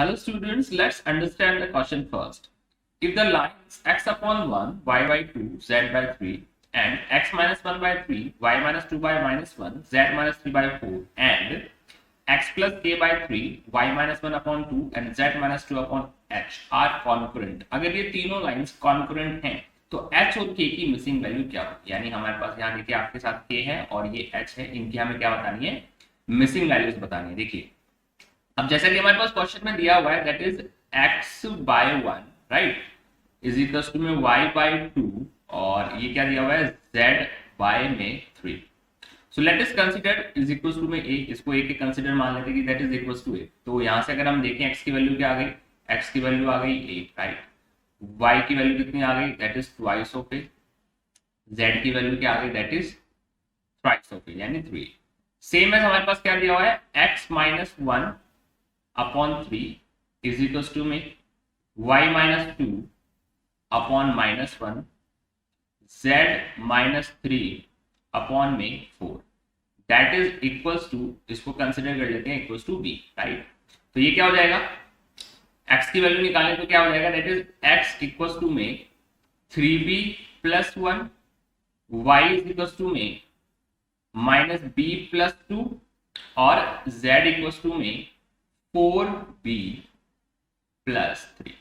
Hello students, let's understand the question first. If the lines x upon 1, y by 2, z by 3 and x minus 1 by 3, y minus 2 by minus 1, z minus 3 by 4 and x plus k by 3, y minus 1 upon 2 and z minus 2 upon h are concurrent. अगर ये तीनों lines concurrent हैं तो h और k की missing value क्या होगी? यानी हमारे पास यहाँ देखिए आपके साथ k है और ये h है, इनकी हमें क्या बतानी है? मिसिंग वैल्यूज बतानी है। देखिए अब जैसा कि हमारे पास क्वेश्चन में दिया हुआ है that is x by 1 right is equal to में y बाय 2 और ये क्या दिया हुआ है z बाय में 3। So let us consider is equal to में a, इसको a के कंसीडर मान लेते हैं कि that is equal to a। तो यहां से अगर हम देखें x की वैल्यू क्या आ गई, x की वैल्यू आ गई 8 राइट, y की वैल्यू कितनी आ गई that is twice of a, z की वैल्यू क्या आ गई that is twice of a यानी 3। सेम है हमारे पास क्या दिया हुआ है x minus 1 upon 3 is equal to में y minus 2 upon minus 1, z minus 3 upon में 4 दैट इज इक्वल्स टू, इसको कंसिडर कर लेते हैं इक्वल्स टू b राइट। तो ये क्या हो जाएगा, x की वैल्यू निकालें तो क्या हो जाएगा that is x equals to में 3b plus 1, y is equals to में माइनस b प्लस 2 और z इक्वल्स टू में 4b प्लस 3।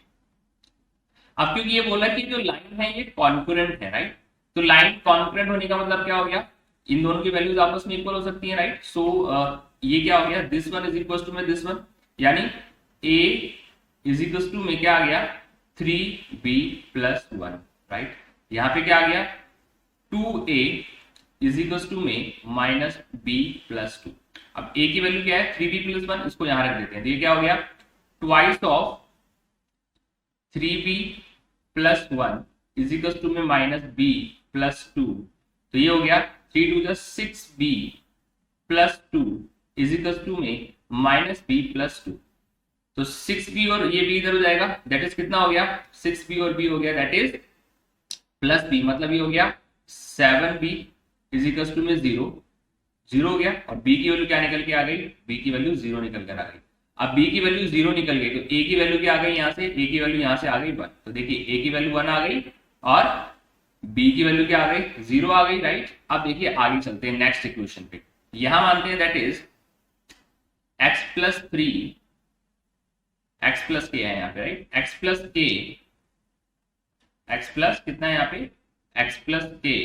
अब क्योंकि ये बोला कि जो लाइन है ये कॉन्करेंट है राइट, तो लाइन कॉन्करेंट होने का मतलब क्या हो गया, इन दोनों की वैल्यूज आपस में इक्वल हो सकती है राइट। सो ये क्या हो गया this one is equal to में दिस वन, यानी a इज इक्वल टू में क्या आ गया 3b प्लस 1 राइट। यहाँ पे क्या आ गया 2a इज इक्वल टू में माइनस b प्लस 2। अब a की वैल्यू क्या है 3b प्लस 1, इसको यहां रख देते हैं। तो ये क्या हो गया twice of 3b plus 1 is equal to में माइनस b प्लस 2। तो ये हो गया 3 two 6b plus 2 is equal to में माइनस b प्लस 2। तो 6b और ये b इधर हो जाएगा दैट इज कितना हो गया 6b और b हो गया दैट इज प्लस b, मतलब ये हो गया 7b इज इक्वल टू में 0 हो गया और b की वैल्यू क्या निकल के आ गई, b की वैल्यू 0 निकल कर आ गई। अब b की वैल्यू 0 निकल गई तो a की वैल्यू क्या आ गई, यहाँ से a की वैल्यू यहाँ से आ गई 1। तो देखिए a की वैल्यू 1 आ गई और b की वैल्यू क्या आ गई 0 आ गई राइट। अब देखिए आगे चलते हैं नेक्स्ट इक्वेशन पे, यहां मानते हैं that is x plus 3 x plus के है यहाँ पे राइट, x प्लस के x प्लस कितना है यहाँ पे x प्लस के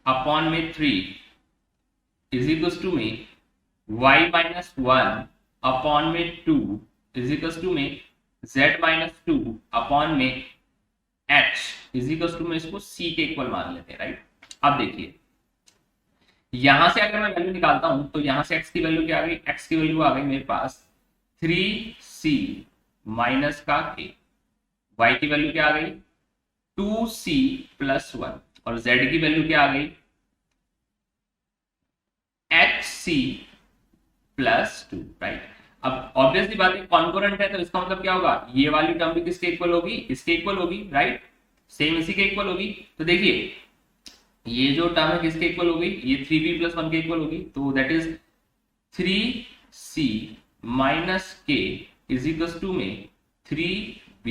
अपॉन में 3 इज इक्वल टू में y माइनस 1 अपॉन में 2 इज इक्वल टू में z माइनस 2 अपॉन में h इज इक्वल टू में इसको c के इक्वल मान लेते हैं राइट। अब देखिए यहां से अगर मैं वैल्यू निकालता हूं तो यहां से x की वैल्यू क्या आ गई, x की वैल्यू आ गई मेरे पास 3c माइनस का k, y की वैल्यू क्या आ गई 2c प्लस 1 और z की वैल्यू क्या आ गई hc प्लस 2 राइट। अब ऑब्वियसली बात है कॉन्करेंट है तो इसका मतलब क्या होगा, ये वाली टर्म भी किसके इक्वल होगी, इसके इक्वल होगी राइट, सेम इसी के इक्वल होगी। तो देखिए ये जो टर्म है किसके इक्वल होगी, ये 3b प्लस 1 के इक्वल होगी। तो that is 3c minus k is equal to में 3b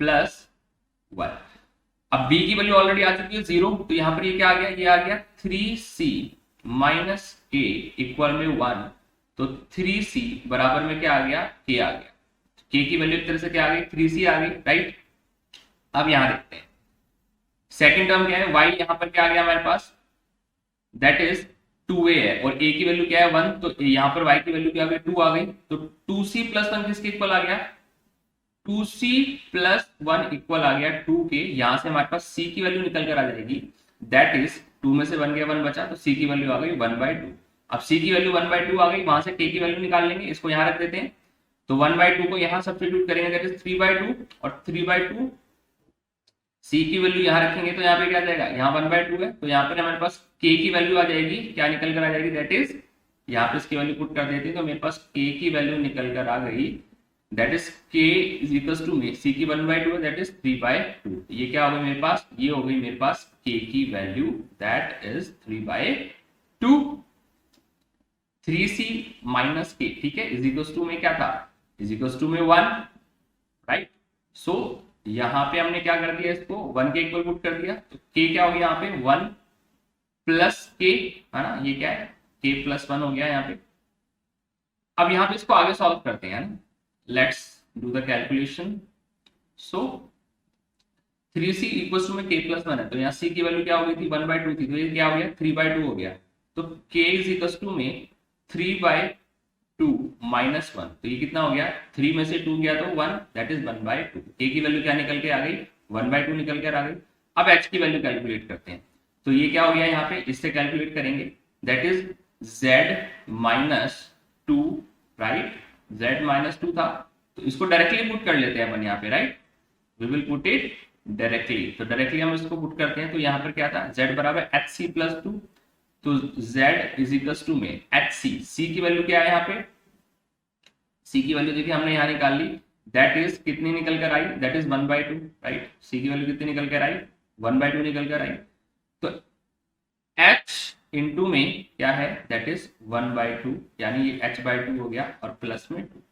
प्लस 1। अब b की वैल्यू ऑलरेडी आ चुकी है 0, तो यहां पर ये क्या आ गया, ये आ गया 3c माइनस k इक्वल में 1। तो 3c बराबर में क्या आ गया k आ गया, k की वैल्यू एक तरह से क्या आ गई 3c आ गई राइट। अब यहां देखते हैं सेकंड टर्म क्या है, y यहां पर क्या आ गया हमारे पास दैट इज 2a है और a की वैल्यू क्या है 1, तो यहां पर y की वैल्यू क्या आ गई 2 आ गई। तो 2c प्लस 1 किसके इक्वल आ गया 2c प्लस 1 इक्वल आ गया 2 के, यहां से हमारे पास c की वैल्यू निकल कर आ जाएगी दैट इज 2 में से 1 गया 1 बचा तो c की वैल्यू आ गई 1/2। अब c की वैल्यू 1/2 आ गई, वहां से k की वैल्यू निकाल लेंगे, इसको यहां रख देते हैं। तो 1/2 को यहां सब्स्टिट्यूट करेंगे दैट इज 3/2 और 3/2 c की वैल्यू यहां रखेंगे तो यहाँ पे क्या आ जाएगा, यहाँ 1/2 है तो यहाँ पर हमारे पास k की वैल्यू आ जाएगी, क्या निकल कर आ जाएगी दैट इज यहाँ पे इसकी वैल्यू पुट कर देते हैं तो मेरे पास k की वैल्यू निकल कर आ गई that is k is equal to में c की 1/2 दैट इज 3/2। ये क्या हो गई मेरे पास, ये हो गई मेरे पास k की value that is 3/2। 3c minus के, ठीक है, इज इक्वल टू में क्या था, इज इक्वल टू में 1, राइट। सो यहां पे हमने क्या कर दिया, इसको 1 के इक्वल पुट कर दिया, तो k क्या हो गया यहाँ पे 1 प्लस के, है ना, ये क्या है k प्लस 1 हो गया यहाँ पे। अब यहाँ पे इसको आगे सॉल्व करते हैं, let's do the calculation. So 3c equal to में k प्लस 1 है, तो यहाँ c की वैल्यू क्या हो गई थी 1/2 थी, तो ये क्या हो गया 3/2 हो गया। तो k इज इक्वल टू में 3/2 माइनस 1, तो ये कितना हो गया, 3 में से 2 गया तो 1, दैट इज 1/2। k की वैल्यू क्या निकल के आ गई 1/2 निकल कर आ गई। अब h की वैल्यू कैलकुलेट करते हैं, तो ये क्या हो गया यहाँ पे, इससे कैलकुलेट करेंगे, that is z minus 2, right, z minus 2 था, तो इसको डायरेक्टली पुट कर लेते हैं अपन यहाँ पे, right, we will put it directly. तो डायरेक्टली हम इसको पुट करते हैं, तो यहाँ पर क्या था z बराबर hc प्लस 2, तो z इज इक्वल टू में hc, c की वैल्यू क्या है यहाँ पे, c की वैल्यू देखिए हमने यहाँ निकाल ली, दैट इज कितनी निकल कर आई, दैट इज 1/2, राइट, c की वैल्यू कितनी निकल कर आई 1/2 निकल कर आई। तो h इंटू में क्या है, दैट इज 1/2, यानी ये h/2 हो गया और प्लस में 2,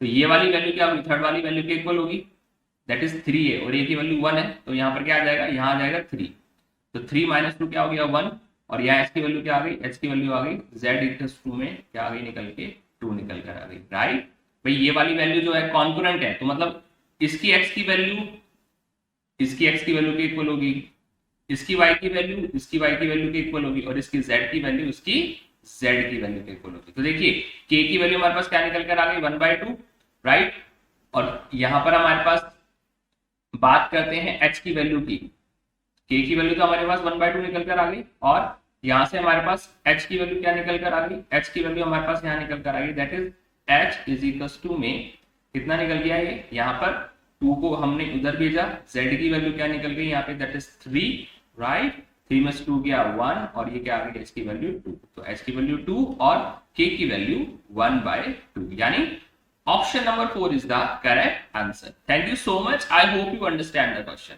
तो ये वाली वैल्यू क्या होगी, थर्ड वाली वैल्यू के इक्वल होगी, दैट इज 3 है, और a की वैल्यू 1 है, तो यहाँ पर क्या आ जाएगा, यहाँ आ जाएगा 3, तो 3 माइनस 2 क्या हो गया 1, और यहाँ h की वैल्यू क्या आ गई, h की वैल्यू आ गई z इक्वल्स टू में क्या आ गई निकल के 2 निकल कर आ गई, राइट। भाई ये वाली वैल्यू जो है कॉन्करेंट है, तो मतलब इसकी x की वैल्यू इसकी x की वैल्यू के इक्वल होगी, इसकी y की वैल्यू इसकी y की वैल्यू के इक्वल होगी, और इसकी z की वैल्यू इसकी z की वैल्यू के इक्वल होगी। तो देखिए k की वैल्यू हमारे पास क्या निकल कर आ गई 1/2, राइट, और यहां पर हमारे पास बात करते हैं h की वैल्यू की, k की वैल्यू तो हमारे पास 1/2 निकल कर आ गई, और यहां से हमारे पास h की वैल्यू क्या निकल कर आ गई, h की वैल्यू हमारे पास यहाँ निकल कर आ गई, that is h is equal to में कितना निकल गया, ये यहाँ पर 2 को हमने उधर भेजा, z की वैल्यू क्या निकल गई यहाँ पे, दैट इज 3, राइट, 3 में से 2 गया 1, और ये क्या आ गई h की वैल्यू 2, तो h की वैल्यू 2 और k की वैल्यू 1/2, यानी option number 4 is the correct answer. Thank you so much. I hope you understand the question.